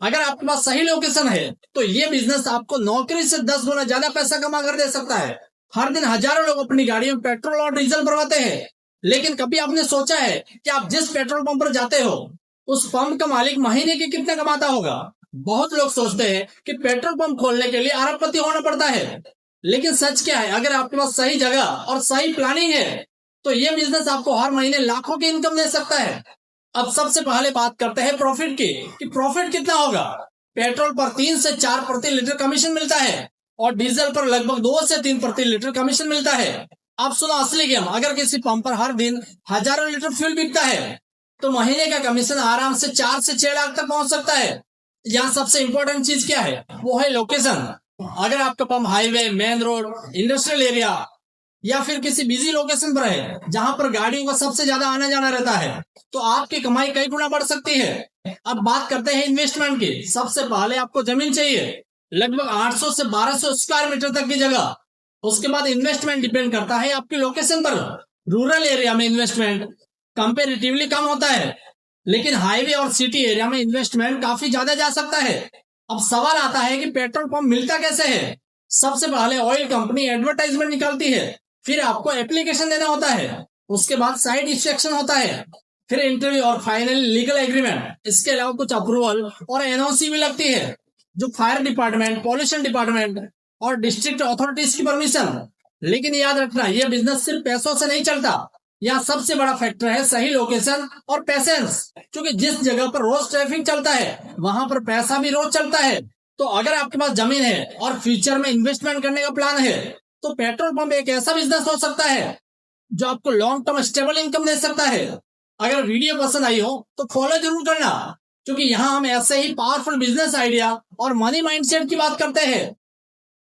अगर आपके पास सही लोकेशन है तो ये बिजनेस आपको नौकरी से 10 गुना ज्यादा पैसा कमा कर दे सकता है। हर दिन हजारों लोग अपनी गाड़ियों में पेट्रोल और डीजल भरवाते हैं, लेकिन कभी आपने सोचा है कि आप जिस पेट्रोल पंप पर जाते हो उस पंप का मालिक महीने के कितना कमाता होगा? बहुत लोग सोचते हैं कि पेट्रोल पंप खोलने के लिए अरबपति होना पड़ता है, लेकिन सच क्या है, अगर आपके पास सही जगह और सही प्लानिंग है तो ये बिजनेस आपको हर महीने लाखों की इनकम दे सकता है। अब सबसे पहले बात करते हैं प्रॉफिट की, कि प्रॉफिट कितना होगा। पेट्रोल पर 3 से 4 प्रति लीटर कमीशन मिलता है और डीजल पर लगभग 2 से 3 प्रति लीटर कमीशन मिलता है। अब सुनो असली गेम, अगर किसी पंप पर हर दिन हजारों लीटर फ्यूल बिकता है तो महीने का कमीशन आराम से 4 से 6 लाख तक पहुंच सकता है। यहाँ सबसे इंपॉर्टेंट चीज क्या है, वो है लोकेशन। अगर आपका pump highway, main road, industrial area या फिर किसी बिजी लोकेशन पर है जहां पर गाड़ियों का सबसे ज्यादा आना जाना रहता है, तो आपकी कमाई कई गुना बढ़ सकती है। अब बात करते हैं इन्वेस्टमेंट की। सबसे पहले आपको जमीन चाहिए, लगभग 800 से 1200 स्क्वायर मीटर तक की जगह। उसके बाद इन्वेस्टमेंट डिपेंड करता है आपकी लोकेशन पर। रूरल एरिया में इन्वेस्टमेंट कंपेरेटिवली कम होता है, लेकिन हाईवे और सिटी एरिया में इन्वेस्टमेंट काफी ज्यादा जा सकता है। अब सवाल आता है कि पेट्रोल पंप मिलता कैसे है। सबसे पहले ऑयल कंपनी एडवर्टाइजमेंट निकालती है, फिर आपको एप्लीकेशन देना होता है, उसके बाद साइट इंस्पेक्शन होता है, फिर इंटरव्यू और फाइनली लीगल एग्रीमेंट। इसके अलावा कुछ अप्रूवल और एनओसी भी लगती है, जो फायर डिपार्टमेंट, पॉल्यूशन डिपार्टमेंट और डिस्ट्रिक्ट अथॉरिटीज की परमिशन। लेकिन याद रखना, यह बिजनेस सिर्फ पैसों से नहीं चलता। यहाँ सबसे बड़ा फैक्टर है सही लोकेशन और पैसेंस, क्योंकि जिस जगह पर रोज ट्रैफिक चलता है वहां पर पैसा भी रोज चलता है। तो अगर आपके पास जमीन है और फ्यूचर में इन्वेस्टमेंट करने का प्लान है तो पेट्रोल पंप एक ऐसा बिजनेस हो सकता है जो आपको लॉन्ग टर्म स्टेबल इनकम दे सकता है। अगर वीडियो पसंद आई हो तो फॉलो जरूर करना, क्योंकि यहाँ हम ऐसे ही पावरफुल बिजनेस आइडिया और मनी माइंडसेट की बात करते हैं।